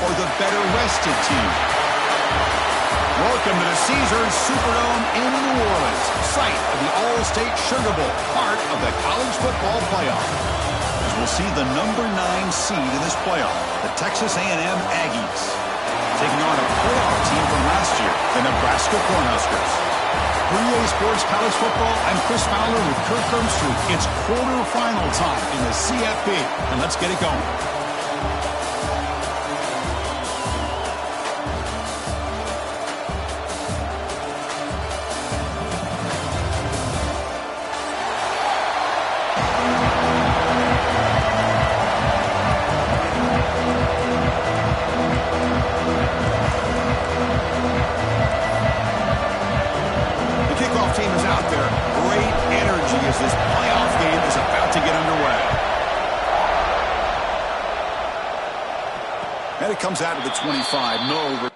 or the better rested team? Welcome to the Caesars Superdome in New Orleans, site of the All-State Sugar Bowl, part of the college football playoff. As we'll see the number 9 seed in this playoff, the Texas A&M Aggies, taking on a playoff team from last year, the Nebraska Cornhuskers. For EA Sports College Football, I'm Chris Fowler with Kirk Herbstreit. It's quarterfinal time in the CFB, and let's get it going. This playoff game is about to get underway. And it comes out of the 25. No.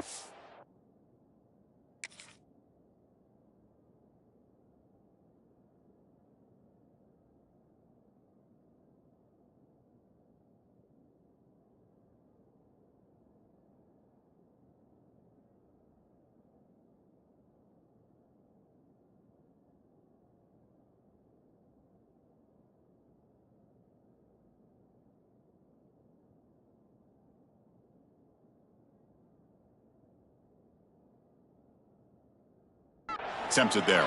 Attempted there.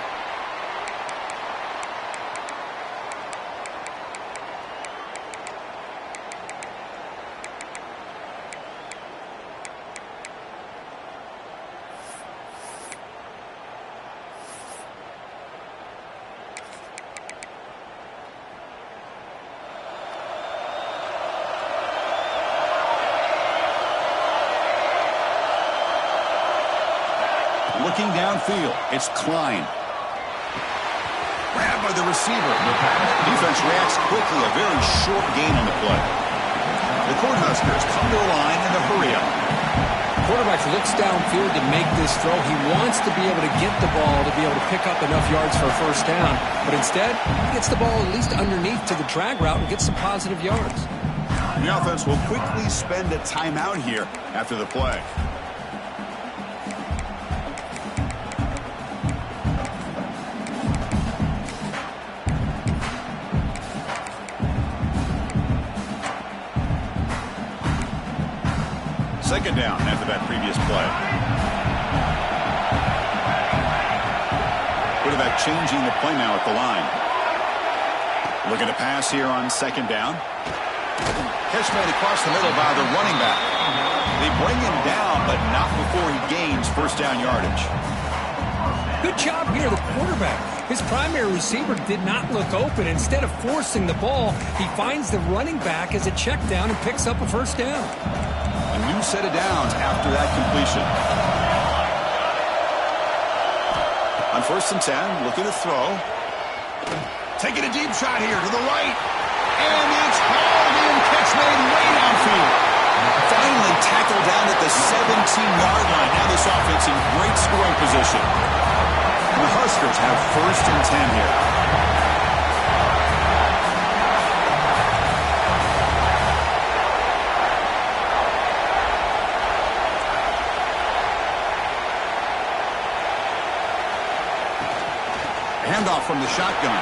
Looking downfield, it's Klein. Grabbed by the receiver. Defense reacts quickly, a very short gain on the play. The Cornhuskers come to the line in a hurry up. Quarterback looks downfield to make this throw. He wants to be able to get the ball to be able to pick up enough yards for a first down. But instead, he gets the ball at least underneath to the drag route and gets some positive yards. The offense will quickly spend a timeout here after the play. Second down after that previous play. Quarterback changing the play now at the line. Looking to pass here on second down. Catch made across the middle by the running back. They bring him down, but not before he gains first down yardage. Good job here, the quarterback. His primary receiver did not look open. Instead of forcing the ball, he finds the running back as a check down and picks up a first down. A new set of downs after that completion. On 1st and 10, looking to throw. Taking a deep shot here to the right. And it's hauled in. Catch made way downfield. Finally tackled down at the 17-yard line. Now this offense in great scoring position. And the Huskers have 1st and 10 here. Handoff from the shotgun.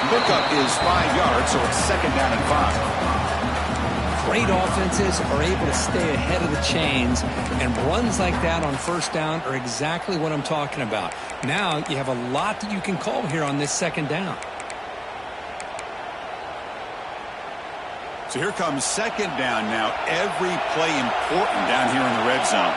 Pickup is 5 yards, so it's second down and 5. Great offenses are able to stay ahead of the chains, and runs like that on first down are exactly what I'm talking about. Now you have a lot that you can call here on this second down. So here comes second down now. Every play important down here in the red zone.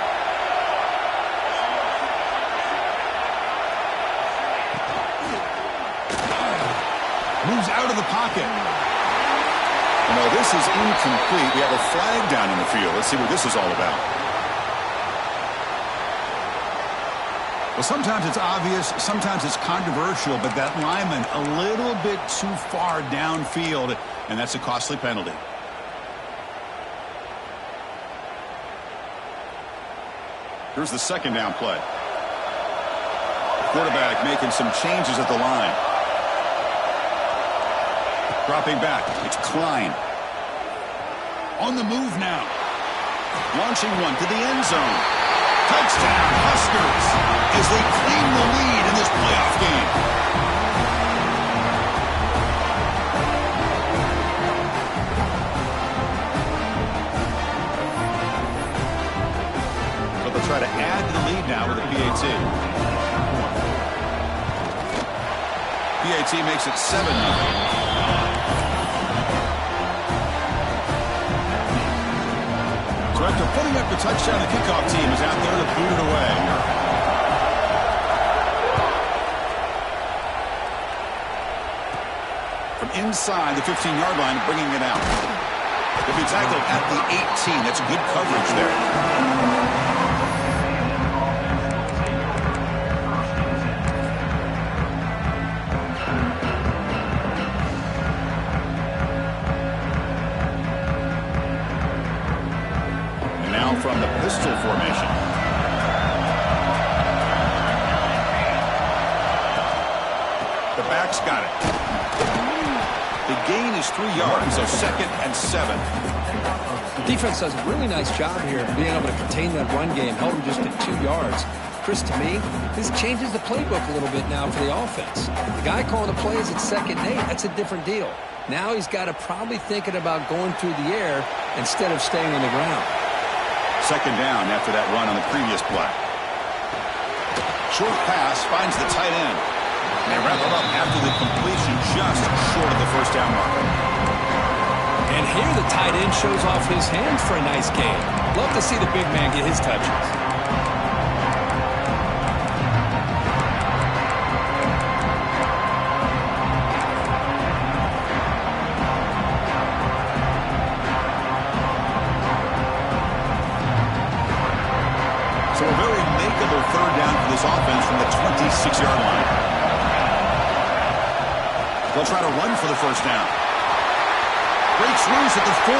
Moves out of the pocket. No, this is incomplete. We have a flag down in the field. Let's see what this is all about. Well, sometimes it's obvious, sometimes it's controversial, but that lineman a little bit too far downfield, and that's a costly penalty. Here's the second down play. Quarterback making some changes at the line. Dropping back, it's Klein. On the move now. Launching one to the end zone. Touchdown, Huskers, as they claim the lead in this playoff game. So they'll try to add to the lead now with a PAT. PAT makes it 7-0. So after putting up the touchdown, the kickoff team is out there to boot it away. From inside the 15-yard line, bringing it out. He'll be tackled at the 18. That's good coverage there. From the pistol formation. The back's got it. The gain is 3 yards, so 2nd and 7. The defense does a really nice job here being able to contain that run game, held him just at 2 yards. Chris, to me, this changes the playbook a little bit now for the offense. The guy calling the plays at 2nd and 8, that's a different deal. Now he's got to probably thinking about going through the air instead of staying on the ground. 2nd down after that run on the previous play. Short pass finds the tight end. And they wrap it up after the completion just short of the first down marker. And here the tight end shows off his hands for a nice gain. Love to see the big man get his touches. So a very makeable 3rd down for this offense from the 26-yard line. They'll try to run for the first down. Breaks loose at the 40.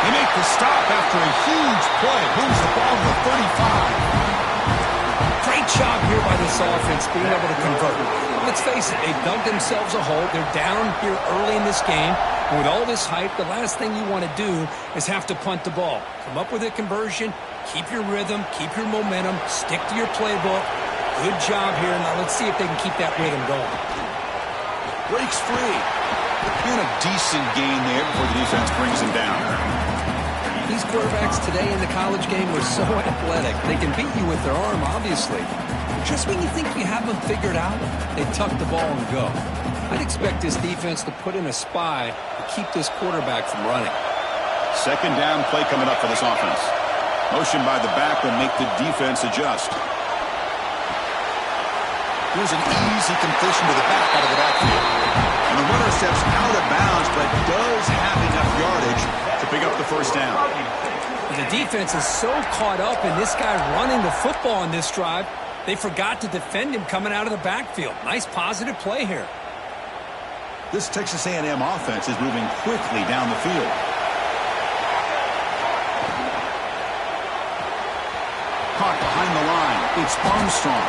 They make the stop after a huge play. Moves the ball to the 35. Great job here by this offense being able to convert. Let's face it, they dug themselves a hole. They're down here early in this game. And with all this hype, the last thing you want to do is have to punt the ball. Come up with a conversion, keep your rhythm, keep your momentum, stick to your playbook. Good job here. Now let's see if they can keep that rhythm going. Breaks free. And a decent gain there before the defense brings him down. These quarterbacks today in the college game are so athletic. They can beat you with their arm, obviously. Just when you think you have them figured out, they tuck the ball and go. I'd expect this defense to put in a spy to keep this quarterback from running. 2nd down play coming up for this offense. Motion by the back will make the defense adjust. Here's an easy completion to the back out of the backfield. And the runner steps out of bounds, but does have enough yardage to pick up the first down. The defense is so caught up in this guy running the football on this drive, they forgot to defend him coming out of the backfield. Nice positive play here. This Texas A&M offense is moving quickly down the field. Caught behind the line. It's Armstrong.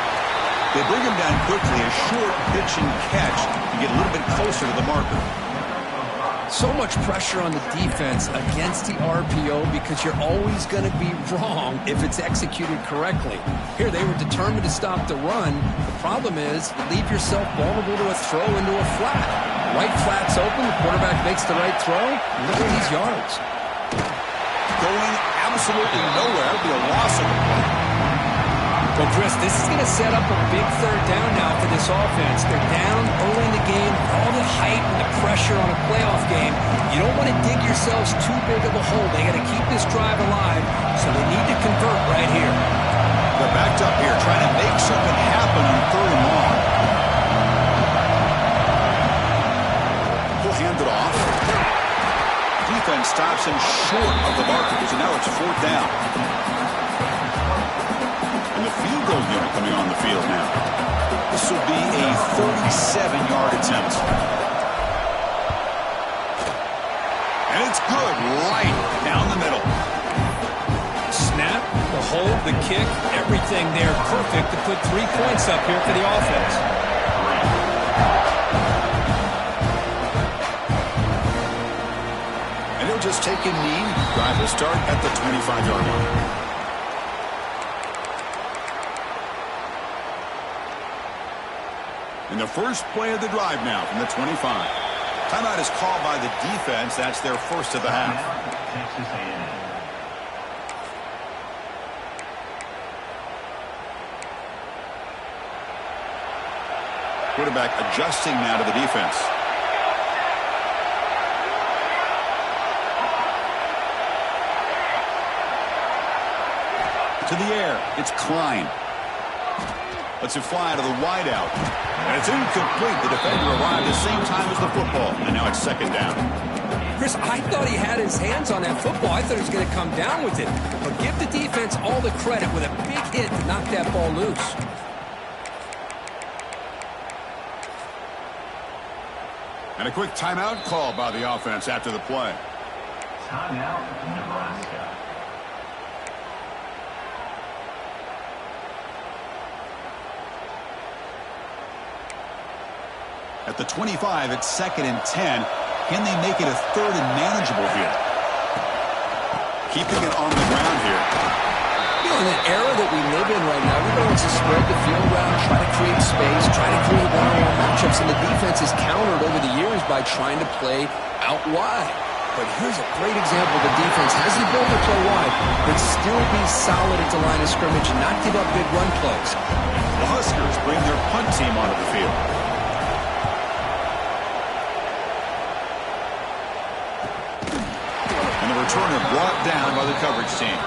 They bring him down quickly. A short pitch and catch to get a little bit closer to the marker. So much pressure on the defense against the RPO because you're always going to be wrong if it's executed correctly. Here, they were determined to stop the run. The problem is you leave yourself vulnerable to a throw into a flat. Right flat's open. The quarterback makes the right throw. Look at these yards. Going absolutely nowhere. It'll be a loss of the play. Well, Chris, this is going to set up a big 3rd down now for this offense. They're down early in the game. All the hype and the pressure on a playoff game. You don't want to dig yourselves too big of a hole. They got to keep this drive alive, so they need to convert right here. They're backed up here, trying to make something happen on 3rd and long. He'll hand it off. Defense stops him short of the marker, so now it's 4th down. And the field goal unit coming on the field now. This will be a 37-yard attempt. And it's good right down the middle. Snap, the hold, the kick, everything there perfect to put 3 points up here for the offense. just taken knee. Drive will start at the 25-yard line. In the first play of the drive now from the 25. Timeout is called by the defense. That's their first of the half. Texas A&M. Quarterback adjusting now to the defense. To the air. It's Klein. Lets it fly to the wideout. And it's incomplete. The defender arrived at the same time as the football. And now it's second down. Chris, I thought he had his hands on that football. I thought he was going to come down with it. But give the defense all the credit with a big hit to knock that ball loose. And a quick timeout call by the offense after the play. Timeout, Nebraska. At the 25, it's 2nd and 10. Can they make it a 3rd and manageable here? Keeping it on the ground here. You know, in the era that we live in right now, everybody wants to spread the field around, try to create space, try to create one-on-one matchups, and the defense is countered over the years by trying to play out wide. But here's a great example. The defense has the ability to play wide, but still be solid at the line of scrimmage and not give up big run plays. The Huskers bring their punt team onto the field. And the returner brought down by the coverage team.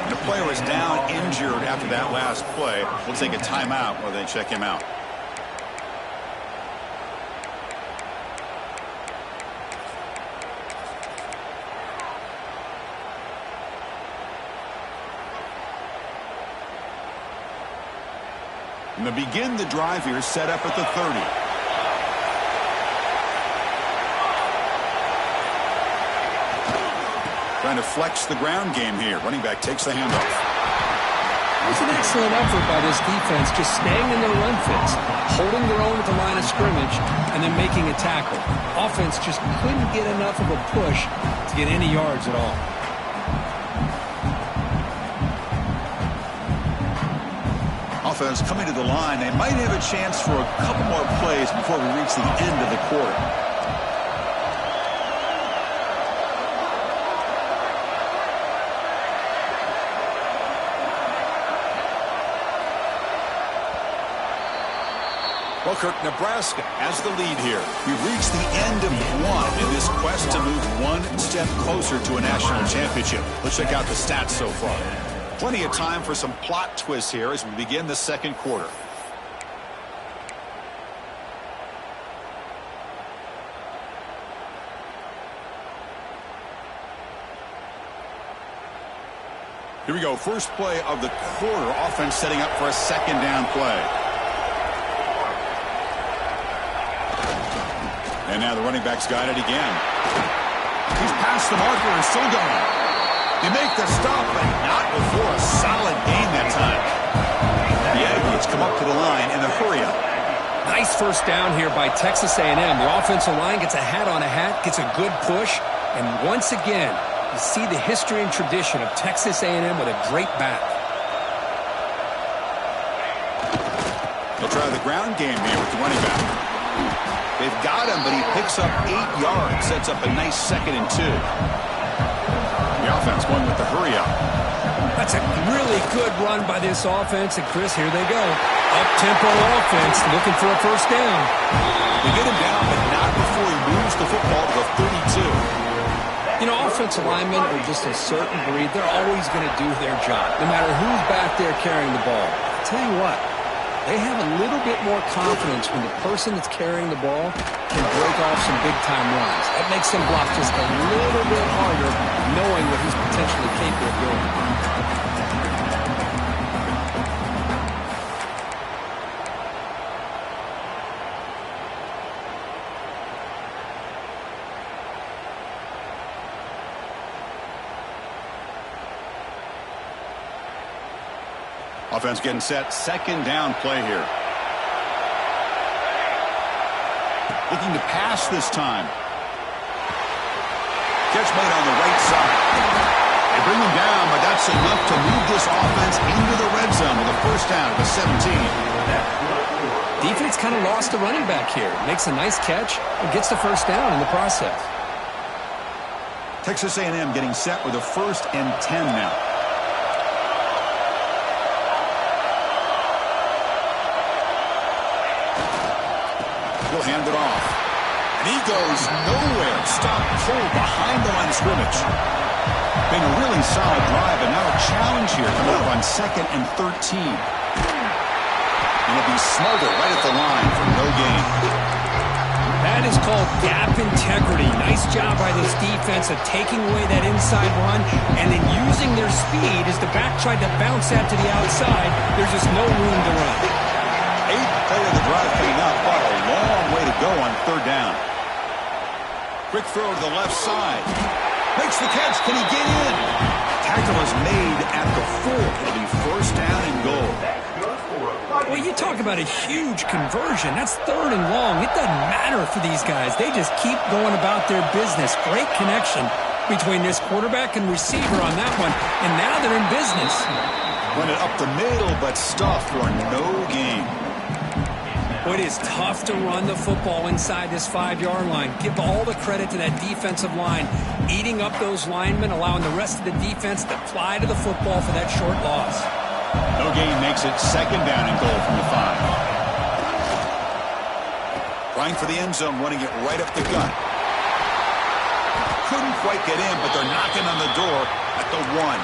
And the player is down injured after that last play. We'll take a timeout while they check him out. And they begin the drive here, set up at the 30. Trying to flex the ground game here. Running back takes the handoff. It was an excellent effort by this defense, just staying in their run fits, holding their own at the line of scrimmage, and then making a tackle. Offense just couldn't get enough of a push to get any yards at all. Offense coming to the line. They might have a chance for a couple more plays before we reach the end of the quarter. Well, Kirk, Nebraska has the lead here. We've reached the end of one in this quest to move one step closer to a national championship. Let's check out the stats so far. Plenty of time for some plot twists here as we begin the second quarter. Here we go. First play of the quarter. Offense setting up for a second down play. And now the running back's got it again. He's past the marker and still going. They make the stop, but not before a solid gain that time. The Aggies come up to the line in a hurry-up. Nice first down here by Texas A&M. The offensive line gets a hat on a hat, gets a good push, and once again, you see the history and tradition of Texas A&M with a great back. They'll try the ground game here with the running back. They've got him, but he picks up 8 yards, sets up a nice 2nd and 2. The offense going with the hurry-up. That's a really good run by this offense, and Chris, here they go. Up-tempo offense, looking for a first down. They get him down, but not before he moves the football to the 32. You know, offensive linemen are just a certain breed. They're always going to do their job, no matter who's back there carrying the ball. I'll tell you what, they have a little bit more confidence when the person that's carrying the ball can break off some big-time runs. That makes him block just a little bit harder, knowing what he's potentially capable of doing. Offense getting set. Second down play here. Looking to pass this time. Catch made on the right side. They bring him down, but that's enough to move this offense into the red zone with a first down of the 17. Defense kind of lost the running back here. Makes a nice catch and gets the first down in the process. Texas A&M getting set with a 1st and 10 now. He'll hand it off. And he goes nowhere. Stop cold behind the line of scrimmage. Been a really solid drive, and now a challenge here coming up on 2nd and 13. And it'll be smothered right at the line for no gain. That is called gap integrity. Nice job by this defense of taking away that inside run and then using their speed as the back tried to bounce that to the outside. There's just no room to run. 8th play of the drive coming up, but a long way to go on 3rd down. Quick throw to the left side. Makes the catch. Can he get in? Tackle is made at the 4. It'll be 1st down and goal. Well, you talk about a huge conversion. That's 3rd and long. It doesn't matter for these guys. They just keep going about their business. Great connection between this quarterback and receiver on that one, and now they're in business. Run it up the middle, but stuffed for no gain. Well, it is tough to run the football inside this 5-yard line. Give all the credit to that defensive line, eating up those linemen, allowing the rest of the defense to fly to the football for that short loss. No gain makes it 2nd down and goal from the 5. Trying for the end zone, running it right up the gut. Couldn't quite get in, but they're knocking on the door at the 1.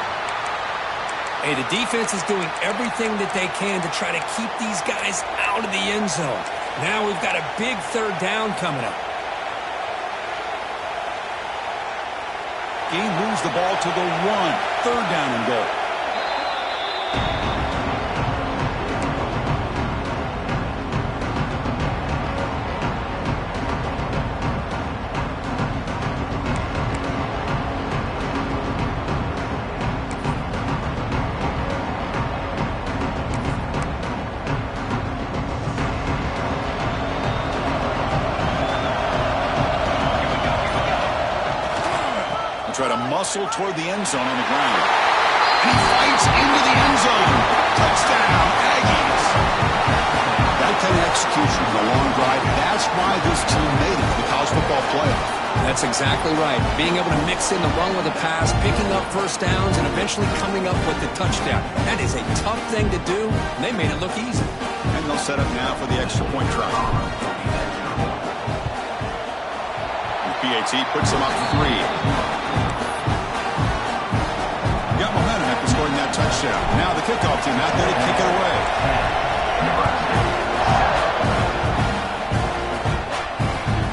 Hey, the defense is doing everything that they can to try to keep these guys out of the end zone. Now we've got a big 3rd down coming up. Gain moves the ball to the 1. 3rd down and goal. Try to muscle toward the end zone on the ground. And he fights into the end zone. Touchdown, Aggies. That kind of execution in a long drive, that's why this team made it to the college football playoff. That's exactly right. Being able to mix in the run with the pass, picking up first downs, and eventually coming up with the touchdown. That is a tough thing to do, and they made it look easy. And they'll set up now for the extra point try. PAT puts them up 3. Got momentum after scoring that touchdown. Now the kickoff team out there to kick it away.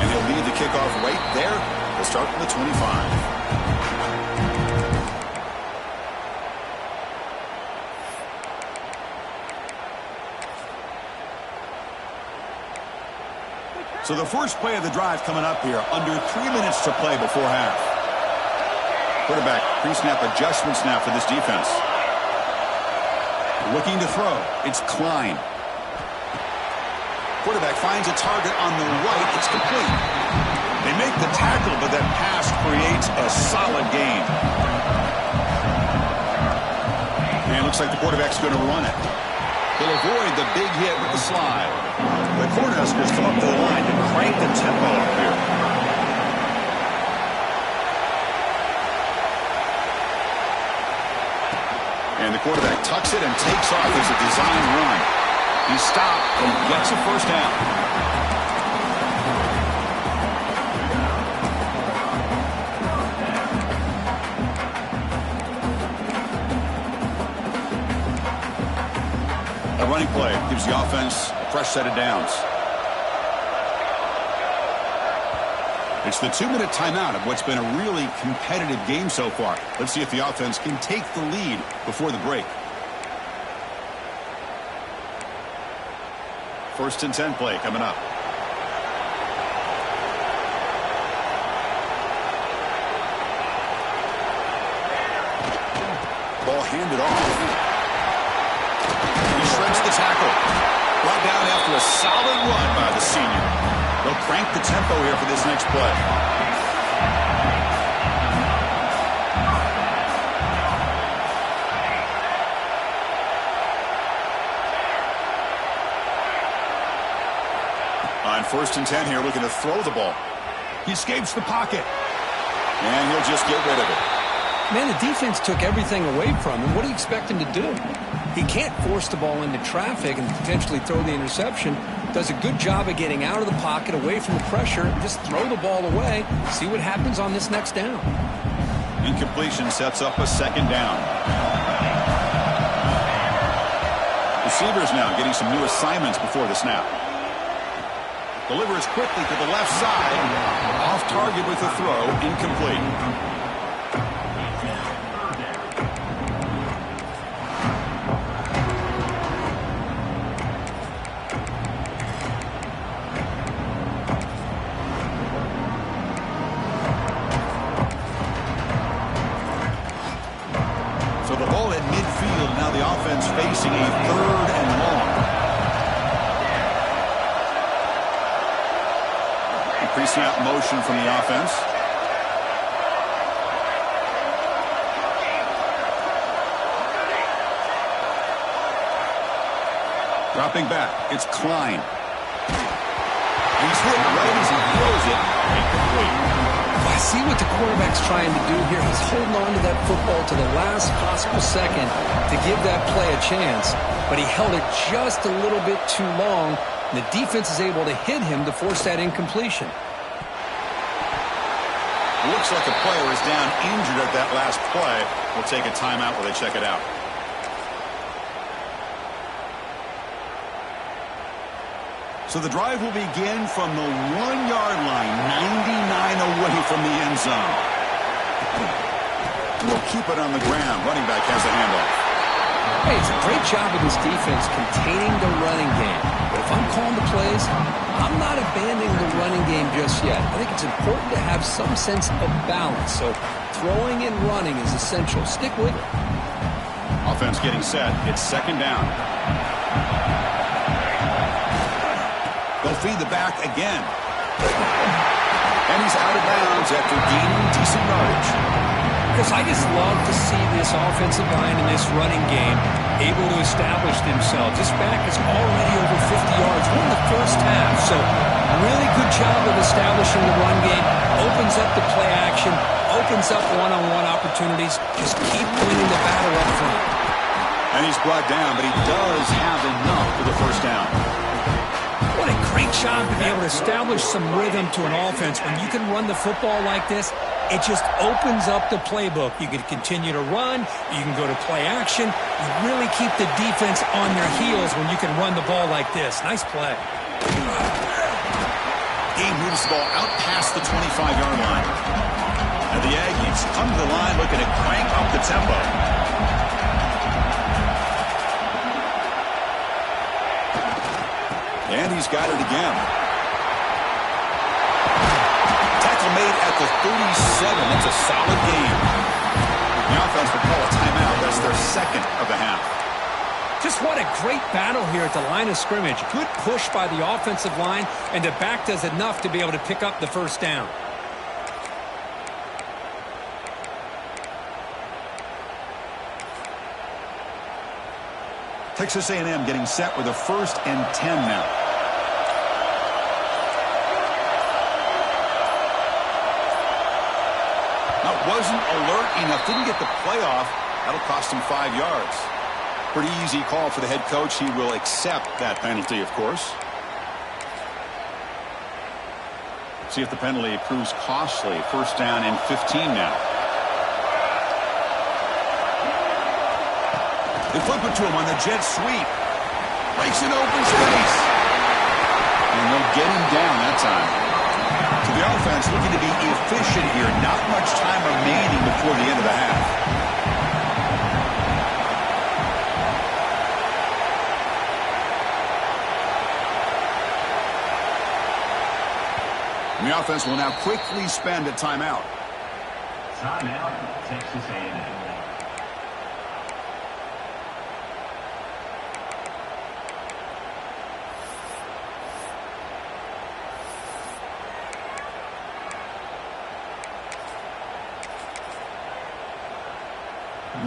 And he'll lead the kickoff right there. They'll start from the 25. So the first play of the drive coming up here. Under 3 minutes to play before half. Quarterback pre-snap adjustments now for this defense. Looking to throw. It's Klein. Quarterback finds a target on the right. It's complete. They make the tackle, but that pass creates a solid gain. And it looks like the quarterback's going to run it. He'll avoid the big hit with the slide. The Cornhuskers come up to the line to crank the tempo up here. And the quarterback tucks it and takes off as a design run. He stopped and gets a first down. A running play gives the offense a fresh set of downs. It's the 2-minute timeout of what's been a really competitive game so far. Let's see if the offense can take the lead before the break. 1st and 10 play coming up. Ball handed off. He shreds the tackle. Brought down after a solid run by the senior. They'll crank the tempo here for this next play. 1st and 10 here, looking to throw the ball. He escapes the pocket. And he'll just get rid of it. Man, the defense took everything away from him. What do you expect him to do? He can't force the ball into traffic and potentially throw the interception. Does a good job of getting out of the pocket, away from the pressure, just throw the ball away, see what happens on this next down. Incompletion sets up a 2nd down. Receivers now getting some new assignments before the snap. Delivers quickly to the left side. Off target with the throw, incomplete. So the ball at midfield, now the offense facing a 3rd and long. Pre-snap motion from the offense. Dropping back, it's Klein. He's hit right as he throws it. Incomplete. I see what the quarterback's trying to do here. He's holding on to that football to the last possible second to give that play a chance. But he held it just a little bit too long. And the defense is able to hit him to force that incompletion. Looks like a player is down injured at that last play. We'll take a timeout while they check it out. So the drive will begin from the 1-yard line, 99 away from the end zone. We'll keep it on the ground. Running back has a handoff. Hey, it's a great job of this defense containing the running game. But if I'm calling the plays, I'm not abandoning the running game just yet. I think it's important to have some sense of balance. So throwing and running is essential. Stick with it. Offense getting set. It's 2nd down. They'll feed the back again. And he's out of bounds after gaining decent yardage. Because I just love to see this offensive line in this running game able to establish themselves. This back is already over 50 yards. We're in the first half, so really good job of establishing the run game. Opens up the play action, opens up one-on-one opportunities. Just keep winning the battle up front. And he's brought down, but he does have enough for the 1st down. What a great job to be able to establish some rhythm to an offense. When you can run the football like this, it just opens up the playbook. You can continue to run. You can go to play action. You really keep the defense on their heels when you can run the ball like this. Nice play. Game moves the ball out past the 25-yard line. And the Aggies come to the line looking to crank up the tempo. And he's got it again. Tackle made at the 37. That's a solid game. The offense will call a timeout. That's their 2nd of the half. Just what a great battle here at the line of scrimmage. Good push by the offensive line, and the back does enough to be able to pick up the 1st down. Texas A&M getting set with a 1st and 10 now. Now, wasn't alert enough. Didn't get the play off. That'll cost him 5 yards. Pretty easy call for the head coach. He will accept that penalty, of course. See if the penalty proves costly. 1st down and 15 now. They flip it to him on the jet sweep. Breaks an open space. And they'll get him down that time. So the offense looking to be efficient here. Not much time remaining before the end of the half. And the offense will now quickly spend a timeout. Timeout, Texas A&M.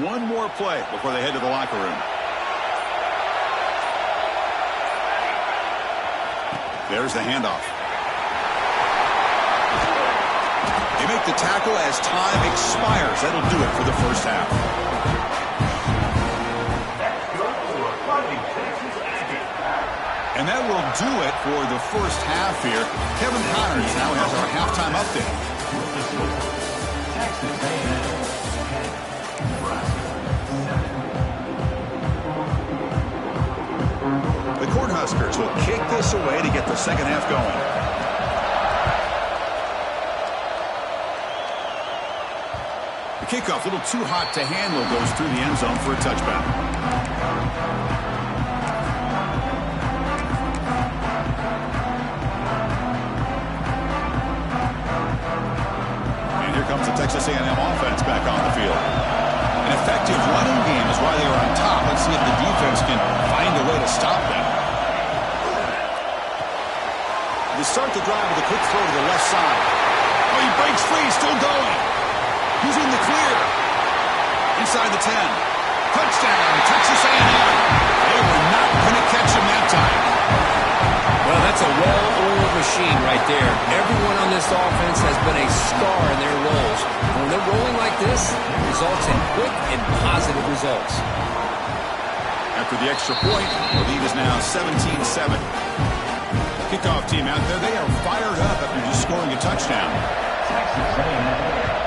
One more play before they head to the locker room. There's the handoff. They make the tackle as time expires. That'll do it for the first half. And that will do it for the first half here. Kevin Connors now has our halftime update. The Cornhuskers will kick this away to get the second half going. Kickoff, a little too hot to handle, goes through the end zone for a touchback. And here comes the Texas A&M offense back on the field. An effective running game is why they are on top. Let's see if the defense can find a way to stop them. They start the drive with a quick throw to the left side. Oh, he breaks free, still going. Who's in the clear? Inside the 10. Touchdown, Texas A&M. They were not going to catch him that time. Well, that's a well-oiled machine right there. Everyone on this offense has been a star in their roles. When they're rolling like this, it results in quick and positive results. After the extra point, the lead is now 17-7. Kickoff team out there, they are fired up after just scoring a touchdown. Texas A&M.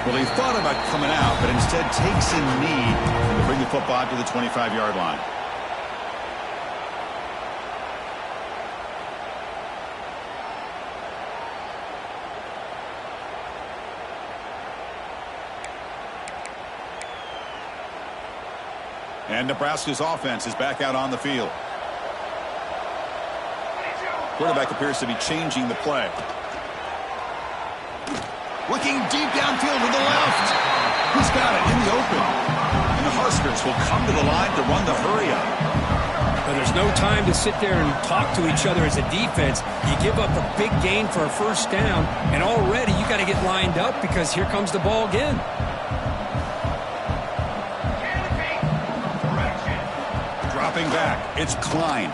Well, he thought about coming out, but instead takes a knee to bring the football to the 25-yard line. And Nebraska's offense is back out on the field. Quarterback appears to be changing the play. Looking deep downfield to the left. He's got it in the open. And the Huskers will come to the line to run the hurry-up. But there's no time to sit there and talk to each other as a defense. You give up a big gain for a first down, and already you got to get lined up because here comes the ball again. Dropping back, it's Klein.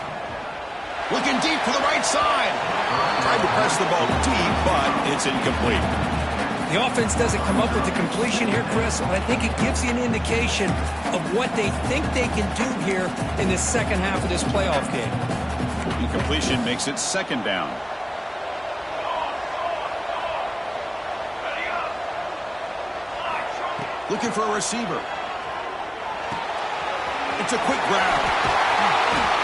Looking deep for the right side. Tried to press the ball deep, but it's incomplete. The offense doesn't come up with the completion here, Chris, but I think it gives you an indication of what they think they can do here in the second half of this playoff game. Incompletion makes it second down. Looking for a receiver. It's a quick grab.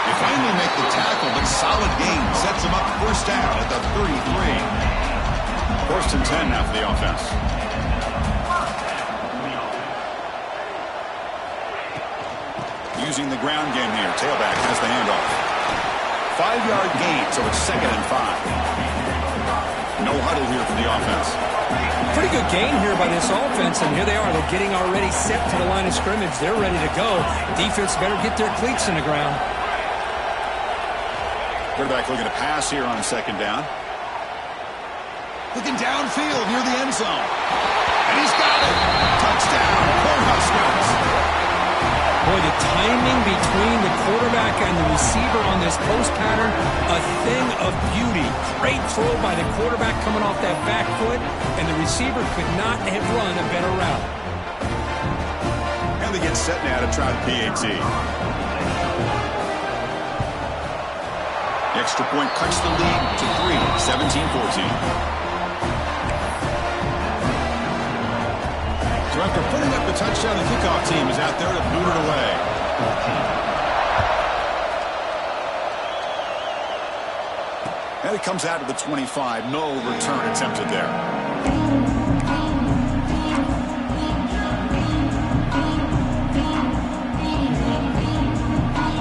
They finally make the tackle, but solid gain sets them up first down at the 33. First and 10 now for the offense. Using the ground game here. Tailback has the handoff. 5-yard gain, so it's 2nd and 5. No huddle here for the offense. Pretty good gain here by this offense, and here they are. They're getting already set to the line of scrimmage. They're ready to go. Defense better get their cleats in the ground. Quarterback looking to pass here on 2nd down. Looking downfield near the end zone. And he's got it. Touchdown, Cornhuskers. Boy, the timing between the quarterback and the receiver on this post pattern, a thing of beauty. Great throw by the quarterback coming off that back foot, and the receiver could not have run a better route. And they get set now to try the PAT. The extra point cuts the lead to 3, 17-14. So after putting up the touchdown, the kickoff team is out there to boot it away. And it comes out to the 25. No return attempted there.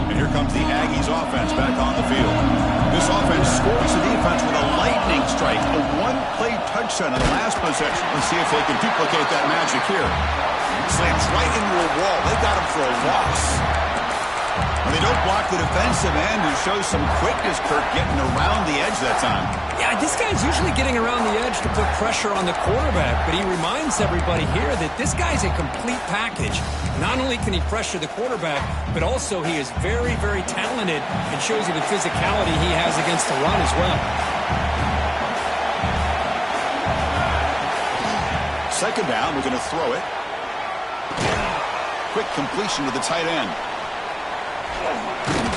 And here comes the Aggies offense back on the field. This offense scores the defense with a lightning strike, a one-play touchdown in the last possession. Let's see if they can duplicate that magic here. Slams right into a wall. They got him for a loss. Well, they don't block the defensive end, who shows some quickness, Kirk, getting around the edge that time. Yeah, this guy's usually getting around the edge to put pressure on the quarterback, but he reminds everybody here that this guy's a complete package. Not only can he pressure the quarterback, but also he is very, very talented and shows you the physicality he has against the run as well. Second down, we're going to throw it. Quick completion to the tight end.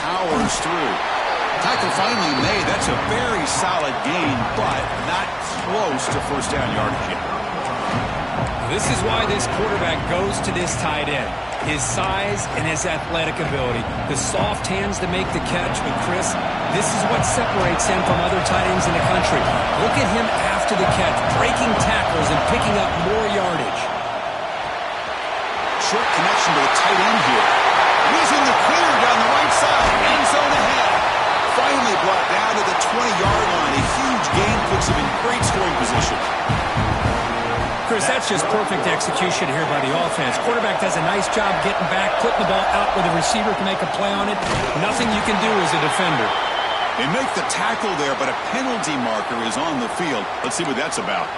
Powers through. Tackle finally made. That's a very solid gain, but not close to first down yardage yet. This is why this quarterback goes to this tight end. His size and his athletic ability. The soft hands to make the catch. But, Chris, this is what separates him from other tight ends in the country. Look at him after the catch, breaking tackles and picking up more yardage. Short connection to the tight end here. He's in the clear down the right side. End zone ahead. Finally brought down to the 20-yard line. A huge gain puts him in great scoring position. Chris, that's just perfect execution here by the offense. Quarterback does a nice job getting back, putting the ball out where the receiver can make a play on it. Nothing you can do as a defender. They make the tackle there, but a penalty marker is on the field. Let's see what that's about.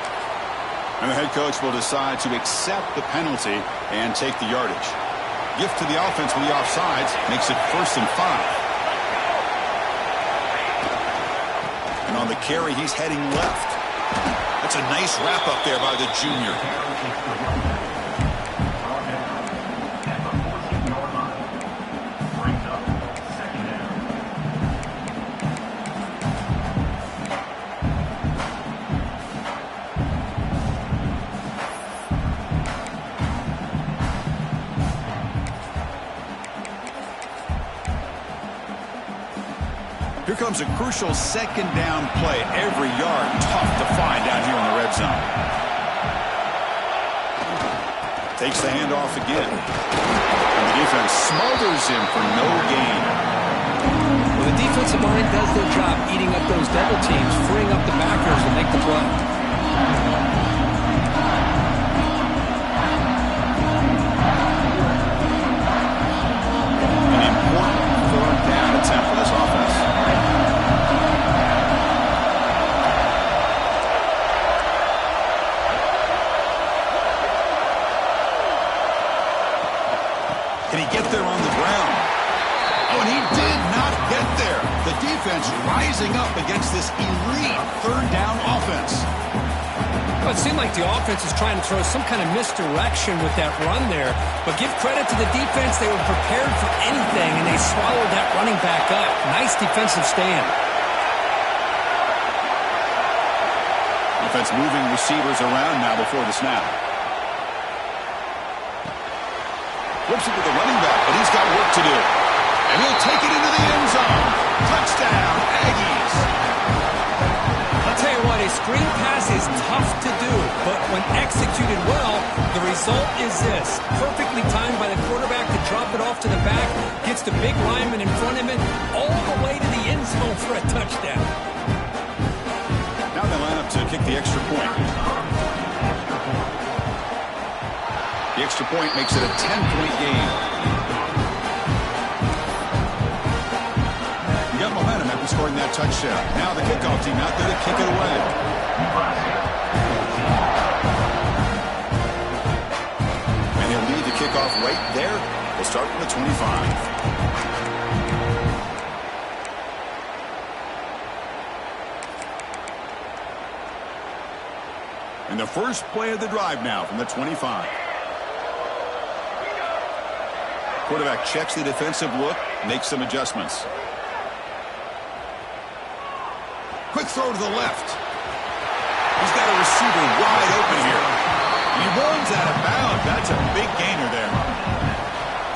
And the head coach will decide to accept the penalty and take the yardage. Gift to the offense with the offsides makes it 1st and 5. And on the carry, he's heading left. That's a nice wrap-up there by the junior. Here comes a crucial second down play. Every yard tough to find down here in the red zone. Takes the handoff again. And the defense smothers him for no gain. Well, the defensive line does their job eating up those double teams, freeing up the backers to make the play. An important third down attempt for this offense. Can he get there on the ground? Oh, and he did not get there. The defense rising up against this elite third down offense. Well, it seemed like the offense is trying to throw some kind of misdirection with that run there. But give credit to the defense. They were prepared for anything, and they swallowed that running back up. Nice defensive stand. Offense moving receivers around now before the snap. Flips it with the running back, but he's got work to do. And he'll take it into the end zone. Touchdown, Aggies. I'll tell you what, a screen pass is tough to do, but when executed well, the result is this. Perfectly timed by the quarterback to drop it off to the back, gets the big lineman in front of him, all the way to the end zone for a touchdown. Now they line up to kick the extra point. The extra point makes it a 10-point game. You got momentum after scoring that touchdown. Now the kickoff team out there to kick it away. And he'll lead the kickoff right there. We'll start from the 25. And the first play of the drive now from the 25. Quarterback checks the defensive look, makes some adjustments. Quick throw to the left. He's got a receiver wide open here. He runs out of bounds. That's a big gainer there.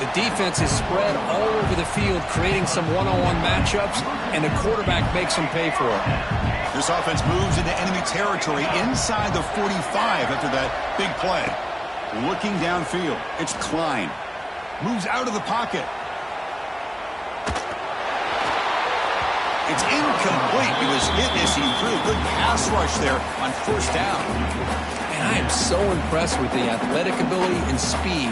The defense is spread all over the field, creating some one-on-one matchups, and the quarterback makes them pay for it. This offense moves into enemy territory inside the 45 after that big play. Looking downfield, it's Klein. Moves out of the pocket. It's incomplete. He was hit as he threw. Good pass pass rush there on first down. And I am so impressed with the athletic ability and speed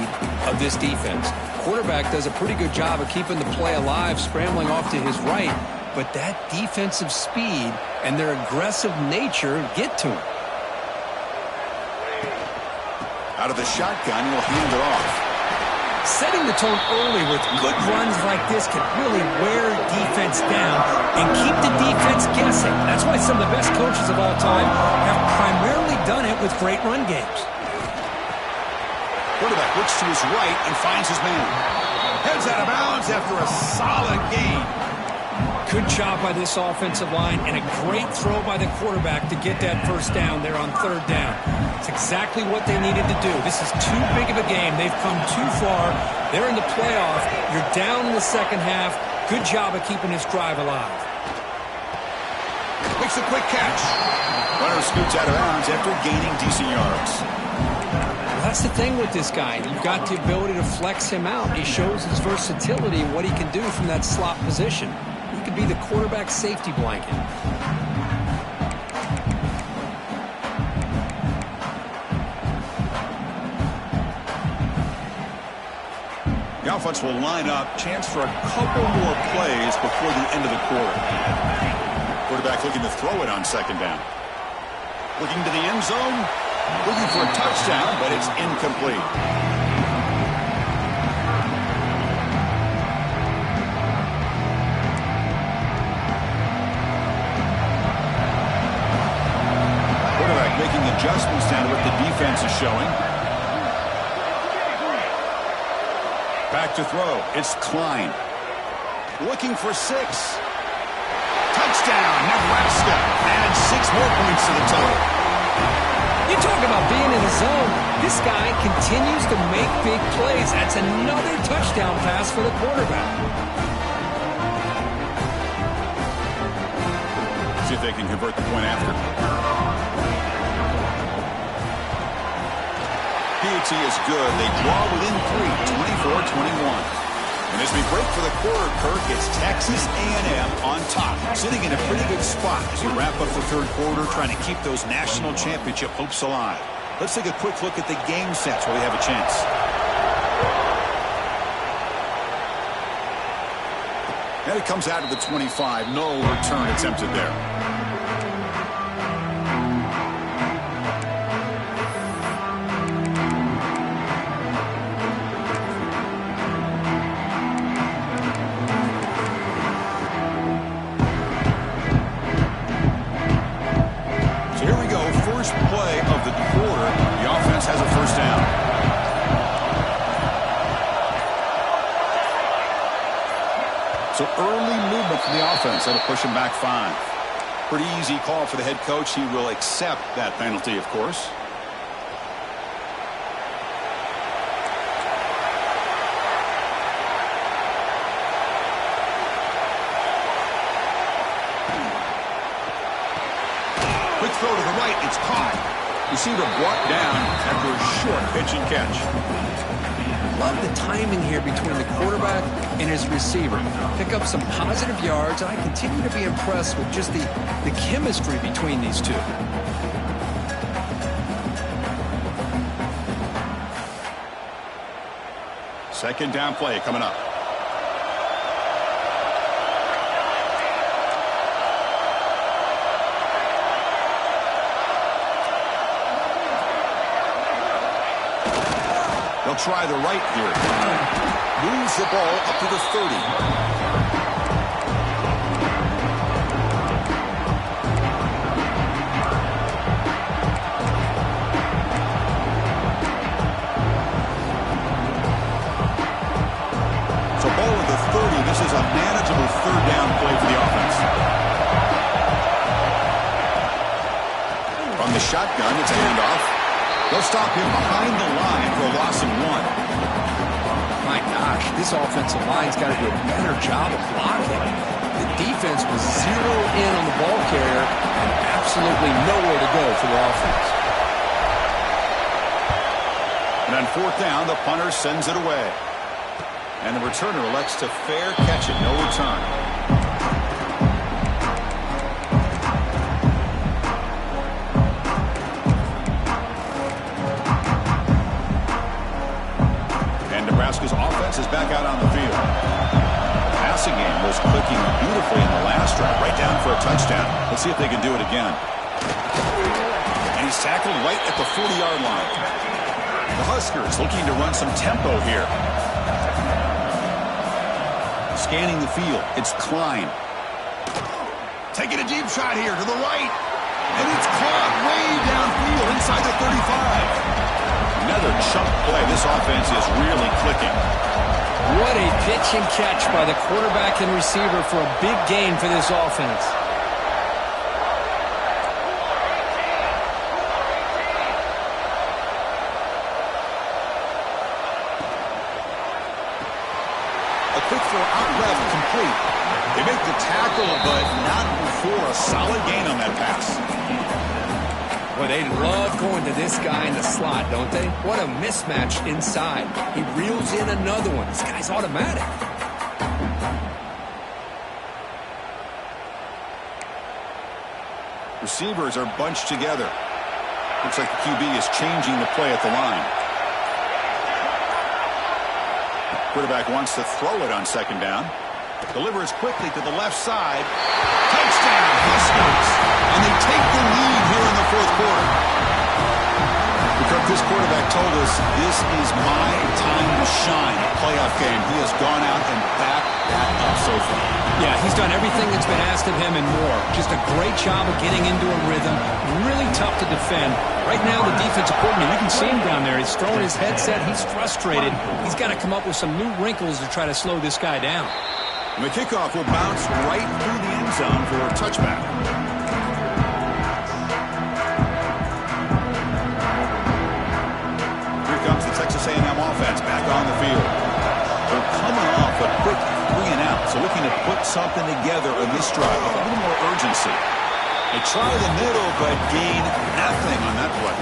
of this defense. Quarterback does a pretty good job of keeping the play alive, scrambling off to his right, but that defensive speed and their aggressive nature get to him. Out of the shotgun, will hand it off. Setting the tone early with good runs like this can really wear defense down and keep the defense guessing. That's why some of the best coaches of all time have primarily done it with great run games. Quarterback looks to his right and finds his man. Heads out of bounds after a solid gain. Good job by this offensive line and a great throw by the quarterback to get that first down there on third down. It's exactly what they needed to do. This is too big of a game. They've come too far. They're in the playoff. You're down in the second half. Good job of keeping this drive alive. Makes a quick catch. Runner scoots out of bounds after gaining decent yards. Well, that's the thing with this guy. You've got the ability to flex him out. He shows his versatility and what he can do from that slot position. He could be the quarterback safety blanket. The offense will line up. Chance for a couple more plays before the end of the quarter. Quarterback looking to throw it on second down. Looking to the end zone. Looking for a touchdown, but it's incomplete. Quarterback making adjustments down to what the defense is showing. Back to throw. It's Klein. Looking for 6. Touchdown, Nebraska. Add 6 more points to the total. You talk about being in the zone. This guy continues to make big plays. That's another touchdown pass for the quarterback. See if they can convert the point after. PAT is good. They draw within 3, 24-21. And as we break for the quarter, Kirk, it's Texas A&M on top, sitting in a pretty good spot as we wrap up the third quarter, trying to keep those national championship hopes alive. Let's take a quick look at the game sets where we have a chance. And it comes out of the 25. No return attempted there. Play of the quarter. The offense has a first down. So early movement from the offense. That'll push him back 5. Pretty easy call for the head coach. He will accept that penalty, of course. Quick throw to the right. It's caught. Receiver brought down after a short pitch and catch. Love the timing here between the quarterback and his receiver. Pick up some positive yards, and I continue to be impressed with just the chemistry between these two. Second down play coming up. They'll try the right here. Moves the ball up to the 30. So ball at the 30. This is a manageable third down play for the offense. From the shotgun, it's a handoff. They'll stop him behind the line for a loss of 1. My gosh, this offensive line's got to do a better job of blocking. The defense was zeroed in on the ball carrier and absolutely nowhere to go for the offense. And on fourth down, the punter sends it away. And the returner elects to fair catch it, no return. was clicking beautifully in the last drive, right down for a touchdown. Let's see if they can do it again. And he's tackled right at the 40-yard line. The Huskers looking to run some tempo here. Scanning the field, it's Klein. Taking a deep shot here to the right. And it's caught way downfield inside the 35. Another chunk play. This offense is really clicking. What a pitch and catch by the quarterback and receiver for a big gain for this offense. A quick throw out left, complete. They make the tackle, but not before a solid gain on that pass. Well, they love going to this guy in the slot, don't they? What a mismatch inside. He reels in another one. This guy's automatic. Receivers are bunched together. Looks like the QB is changing the play at the line. Quarterback wants to throw it on second down. Delivers quickly to the left side. Touchdown, Huskers! And they take the lead here in the fourth quarter. Because this quarterback told us this is my time to shine. A playoff game. He has gone out and backed that up so far. Yeah, he's done everything that's been asked of him and more. Just a great job of getting into a rhythm. Really tough to defend. Right now, the defensive coordinator, you can see him down there. He's throwing his headset. He's frustrated. He's got to come up with some new wrinkles to try to slow this guy down. And the kickoff will bounce right through the end zone for a touchback. Here comes the Texas A&M offense back on the field. They're coming off a quick 3 and out, so looking to put something together on this drive with a little more urgency. They try the middle, but gain nothing on that play.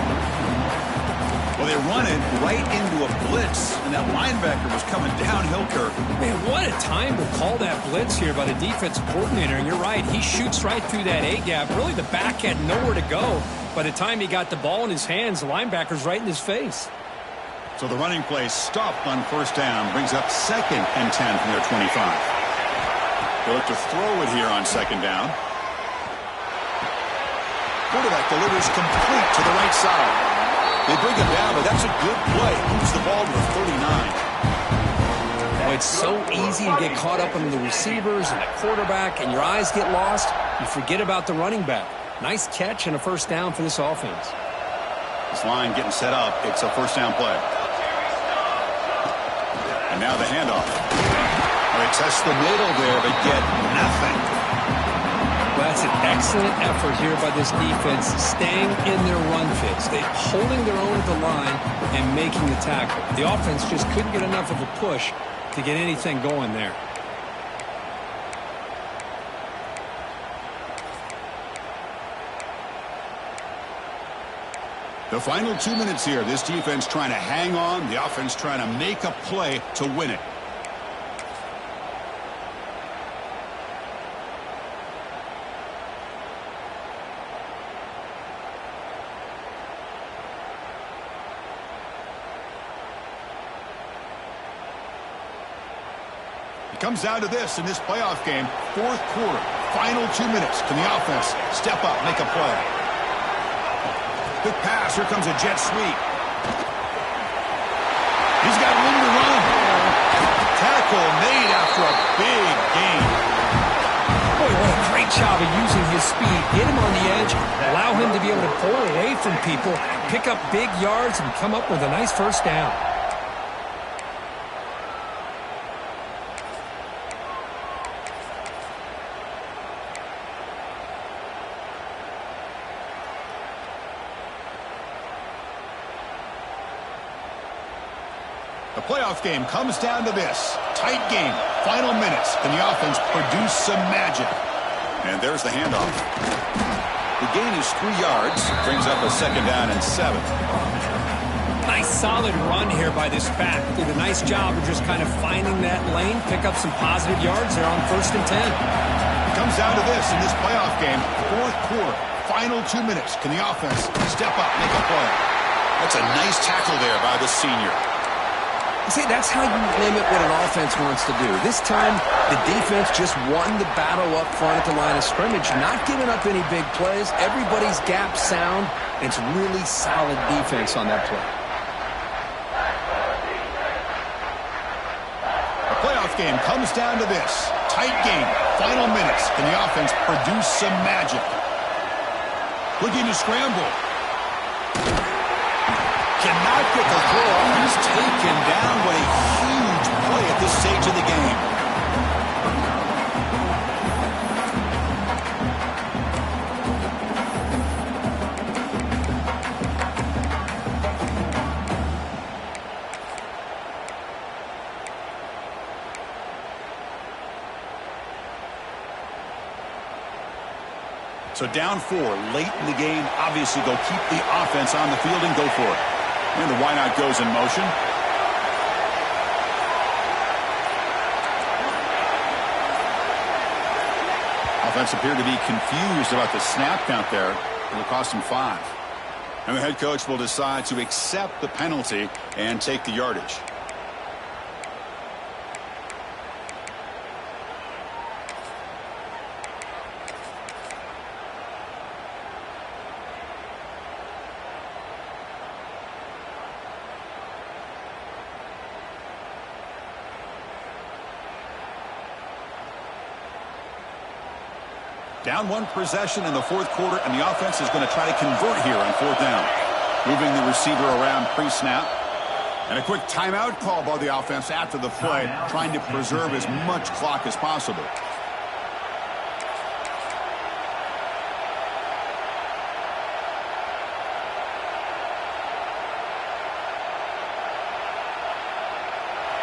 Well, they run it right into a blitz, and that linebacker was coming downhill, Kirk. Man, what a time to call that blitz here by the defensive coordinator. And you're right, he shoots right through that A-gap. Really, the back had nowhere to go. By the time he got the ball in his hands, the linebacker's right in his face. So the running play stopped on first down, brings up 2nd and 10 from their 25. They look to throw it here on second down. Quarterback delivers complete to the right side. They bring him down, but that's a good play. Moves the ball to the 39. Well, it's so easy to get caught up in the receivers and the quarterback, and your eyes get lost. You forget about the running back. Nice catch and a first down for this offense. This line getting set up. It's a first down play. And now the handoff. Well, they test the middle there, but get nothing. Well, that's an excellent effort here by this defense, staying in their run fits. They're holding their own at the line and making the tackle. The offense just couldn't get enough of a push to get anything going there. The final 2 minutes here. This defense trying to hang on. The offense trying to make a play to win it. It comes down to this in this playoff game. Fourth quarter, final 2 minutes. Can the offense step up, make a play? Quick pass. Here comes a jet sweep. He's got room to run. Tackle made after a big gain. Boy, what a great job of using his speed. Get him on the edge, allow him to be able to pull away from people, pick up big yards, and come up with a nice first down. The playoff game comes down to this. Tight game. Final minutes. Can the offense produce some magic? And there's the handoff. The gain is 3 yards. Brings up a second down and 7. Nice solid run here by this back. Did a nice job of just kind of finding that lane, pick up some positive yards there on 1st and 10. It comes down to this in this playoff game. Fourth quarter. Final 2 minutes. Can the offense step up, make a play? That's a nice tackle there by the senior. See, that's how you limit what an offense wants to do. This time, the defense just won the battle up front at the line of scrimmage, not giving up any big plays. Everybody's gap sound. It's really solid defense on that play. The playoff game comes down to this. Tight game. Final minutes. Can the offense produce some magic? Looking to scramble. Cannot get the throw off. He's taken down. What a huge play at this stage of the game. So down 4 late in the game. Obviously, they'll keep the offense on the field and go for it. And the why not goes in motion. Offense appeared to be confused about the snap count there. It'll cost him 5. And the head coach will decide to accept the penalty and take the yardage. Down 1 possession in the 4th quarter, and the offense is going to try to convert here on 4th down. Moving the receiver around pre-snap. And a quick timeout call by the offense after the play, trying to preserve as much clock as possible.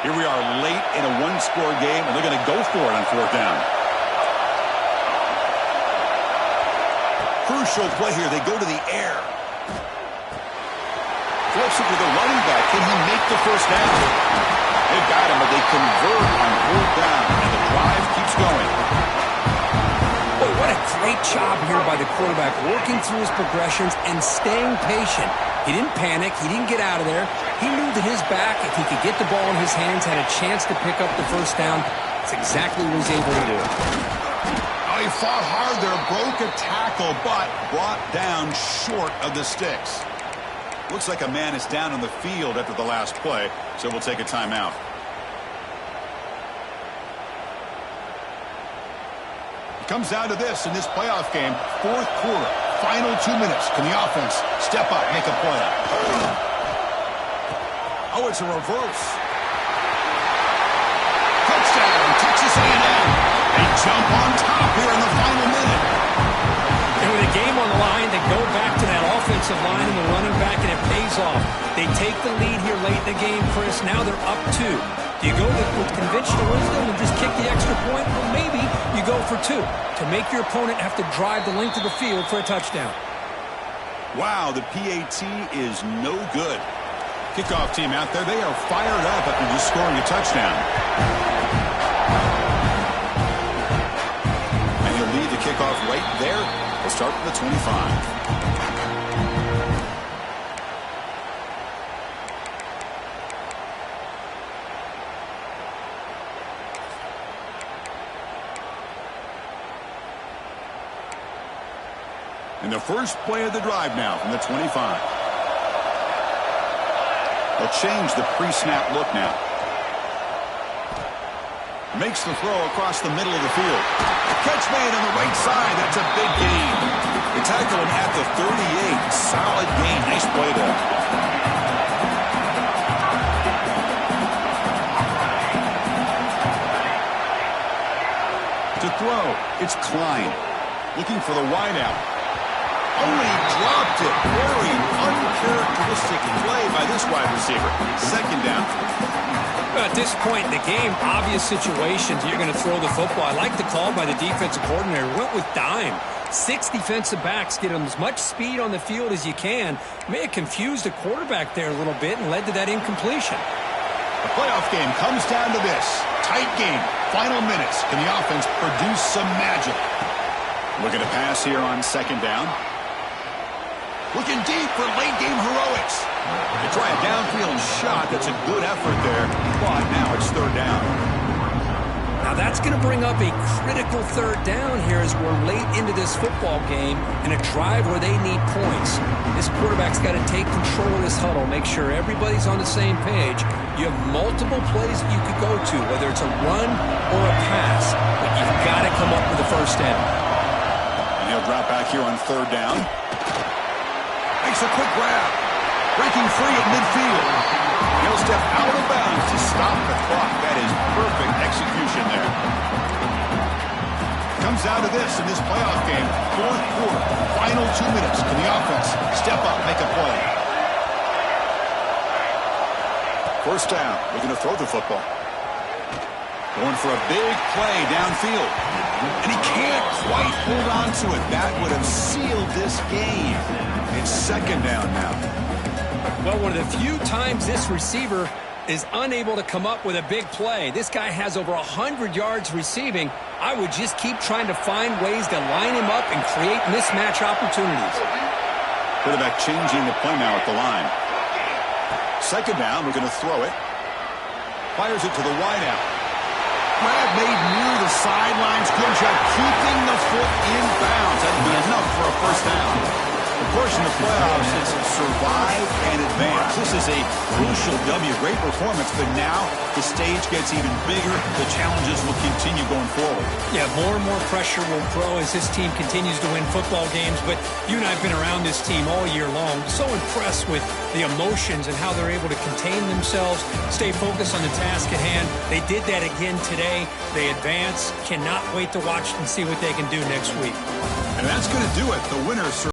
Here we are late in a 1-score game, and they're going to go for it on 4th down. Crucial play here. They go to the air. Flips it to the running back. Can he make the first down? They've got him, but they convert on 4th down, and the drive keeps going. Boy, what a great job here by the quarterback, working through his progressions and staying patient. He didn't panic. He didn't get out of there. He knew that his back, if he could get the ball in his hands, had a chance to pick up the first down. That's exactly what he was able to do. He fought hard there, broke a tackle, but brought down short of the sticks. Looks like a man is down on the field after the last play, so we'll take a timeout. It comes down to this in this playoff game, 4th quarter, final 2 minutes. Can the offense step up, make a play? Oh, it's a reverse. Touchdown, Texas A&M. They jump on top here in the final minute. And with a game on the line, they go back to that offensive line and the running back, and it pays off. They take the lead here late in the game, Chris. Now they're up 2. Do you go with conventional wisdom and just kick the extra point? Or maybe you go for 2 to make your opponent have to drive the length of the field for a touchdown. Wow, the PAT is no good. Kickoff team out there, they are fired up after just scoring a touchdown. Lead the kickoff right there. We'll start from the 25. And the first play of the drive now from the 25. They'll change the pre-snap look now. Makes the throw across the middle of the field. Catch made on the right side. That's a big gain. They tackle him at the 38. Solid gain. Nice play there. To throw, it's Klein. Looking for the wideout. Oh, and he dropped it. Very uncharacteristic play by this wide receiver. 2nd down. At this point in the game, obvious situations, you're going to throw the football. I like the call by the defensive coordinator. Went with dime. 6 defensive backs, get them as much speed on the field as you can. May have confused the quarterback there a little bit and led to that incompletion. The playoff game comes down to this. Tight game. Final minutes. Can the offense produce some magic? Looking to pass here on 2nd down. Looking deep for late-game heroics. They try a downfield shot. That's a good effort there, but now it's third down. Now that's going to bring up a critical third down here as we're late into this football game in a drive where they need points. This quarterback's got to take control of this huddle, make sure everybody's on the same page. You have multiple plays that you could go to, whether it's a run or a pass, but you've got to come up with a first down. And he'll drop back here on third down. Makes a quick grab. Breaking free at midfield. He'll step out of bounds to stop the clock. That is perfect execution there. Comes down to this in this playoff game. Fourth quarter, final 2 minutes. Can the offense step up, make a play? First down. We're going to throw the football. Going for a big play downfield. And he can't quite hold on to it. That would have sealed this game. It's second down now. Well, one of the few times this receiver is unable to come up with a big play. This guy has over 100 yards receiving. I would just keep trying to find ways to line him up and create mismatch opportunities. Quarterback changing the play now at the line. Second down, we're going to throw it. Fires it to the wideout. Grab made near the sidelines. Good job keeping the foot in bounds. That'll be enough for a first down. Of course, in the playoffs, it's survive and advance. This is a crucial W. Great performance, but now the stage gets even bigger. The challenges will continue going forward. Yeah, more and more pressure will grow as this team continues to win football games. But you and I have been around this team all year long. So impressed with the emotions and how they're able to contain themselves, stay focused on the task at hand. They did that again today. They advance. Cannot wait to watch and see what they can do next week. And that's going to do it. The winners